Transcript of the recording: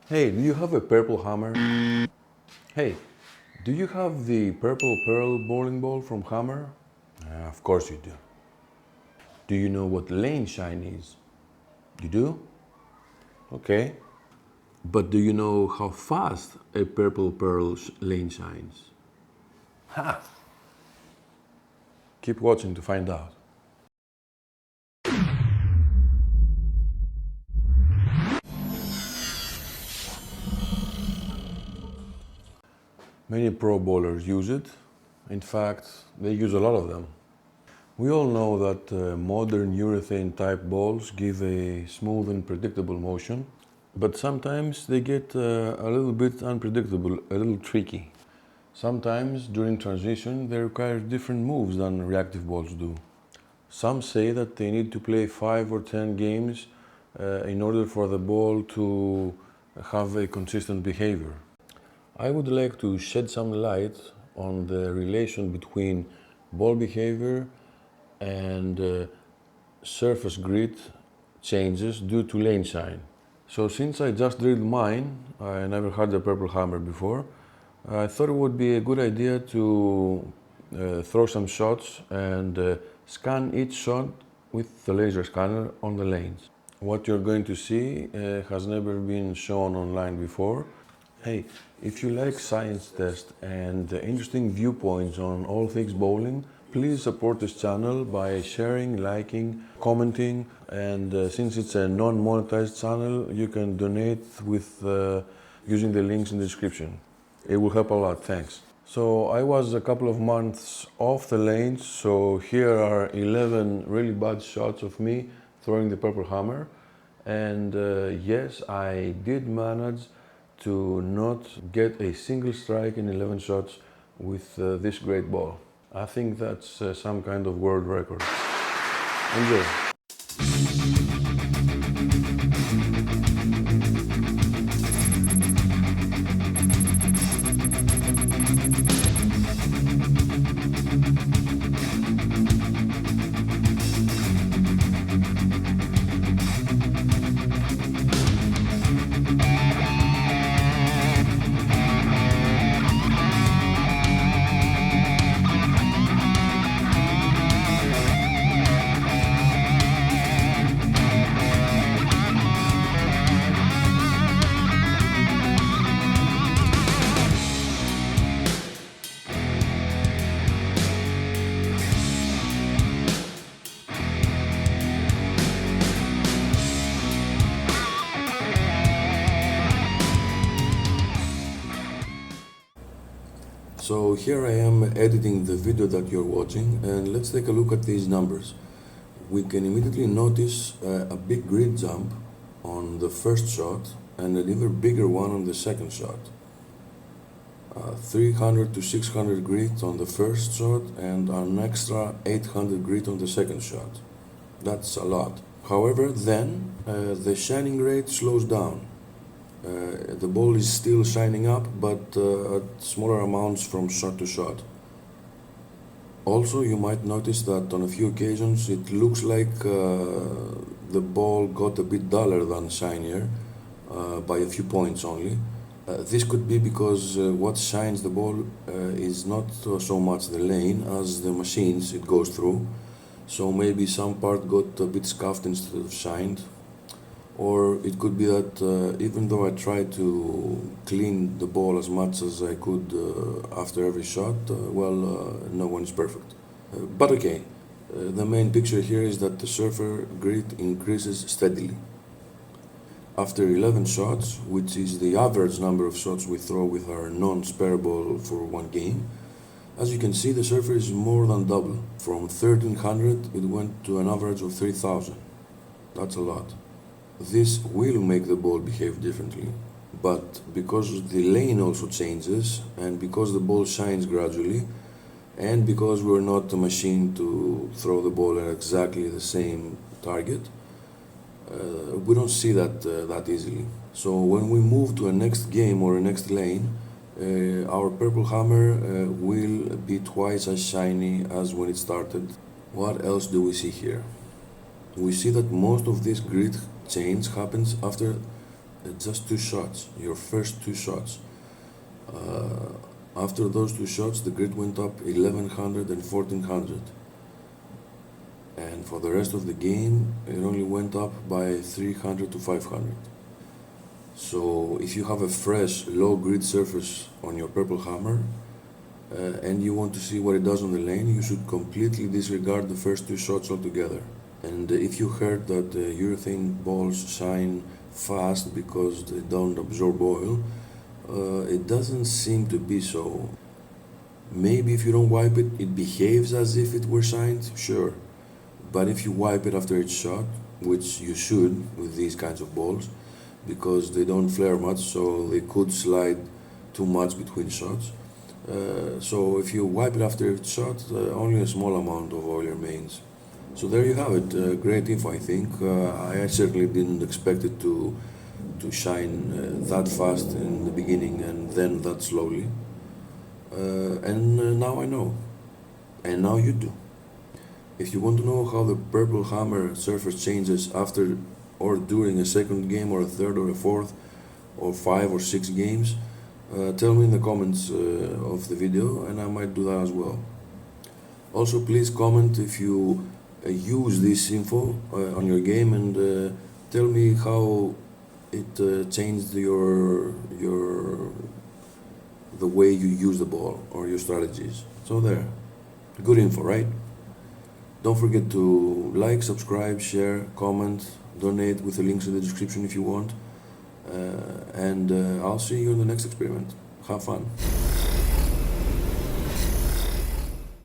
Hey, do you have a purple hammer? Hey, do you have the purple pearl bowling ball from Hammer? Of course you do. Do you know what lane shine is? You do? Okay. But do you know how fast a purple pearl lane shines? Ha! Keep watching to find out. Many pro bowlers use it. In fact, they use a lot of them. We all know that modern urethane type balls give a smooth and predictable motion, but sometimes they get a little bit unpredictable, a little tricky. Sometimes during transition they require different moves than reactive balls do. Some say that they need to play 5 or 10 games in order for the ball to have a consistent behavior. I would like to shed some light on the relation between ball behavior and surface grit changes due to lane shine. So since I just drilled mine, I never had a purple hammer before, I thought it would be a good idea to throw some shots and scan each shot with the laser scanner on the lanes. What you're going to see has never been shown online before. Hey, if you like science tests and interesting viewpoints on all things bowling, please support this channel by sharing, liking, commenting, and since it's a non-monetized channel, you can donate with using the links in the description. It will help a lot, thanks. So I was a couple of months off the lanes, so here are 11 really bad shots of me throwing the purple hammer. And yes, I did manage to not get a single strike in 11 shots with this great ball. I think that's some kind of world record. Enjoy. So here I am editing the video that you're watching, and let's take a look at these numbers. We can immediately notice a big grid jump on the first shot and an even bigger one on the second shot. 300 to 600 grit on the first shot and an extra 800 grit on the second shot. That's a lot. However, then the shining rate slows down. The ball is still shining up, but at smaller amounts from shot to shot. Also, you might notice that on a few occasions it looks like the ball got a bit duller than shinier by a few points only. This could be because what shines the ball is not so much the lane as the machines it goes through. So maybe some part got a bit scuffed instead of shined. Or it could be that even though I tried to clean the ball as much as I could after every shot, no one is perfect. But okay, the main picture here is that the surfer grit increases steadily. After 11 shots, which is the average number of shots we throw with our non-spare ball for one game, as you can see, the surfer is more than double. From 1300 it went to an average of 3000. That's a lot. This will make the ball behave differently, but because the lane also changes and because the ball shines gradually and because we're not a machine to throw the ball at exactly the same target, we don't see that that easily. So when we move to a next game or a next lane, our purple hammer will be twice as shiny as when it started. What else do we see here? We see that most of this grit change happens after just 2 shots, your first 2 shots. After those 2 shots, the grid went up 1100 and 1400. And for the rest of the game, it only went up by 300 to 500. So if you have a fresh, low grid surface on your Purple Hammer, and you want to see what it does on the lane, you should completely disregard the first 2 shots altogether. And if you heard that urethane balls shine fast because they don't absorb oil, it doesn't seem to be so. Maybe if you don't wipe it, it behaves as if it were shined, sure. But if you wipe it after each shot, which you should with these kinds of balls, because they don't flare much, so they could slide too much between shots. So if you wipe it after each shot, only a small amount of oil remains. So there you have it. Great info, I think. I certainly didn't expect it to shine that fast in the beginning and then that slowly. And now I know. And now you do. If you want to know how the Purple Hammer surface changes after or during a second game or a third or a fourth or 5 or 6 games, tell me in the comments of the video and I might do that as well. Also, please comment if you use this info on your game and tell me how it changed the way you use the ball or your strategies. So there, good info, right? Don't forget to like, subscribe, share, comment, donate with the links in the description if you want. And I'll see you in the next experiment. Have fun.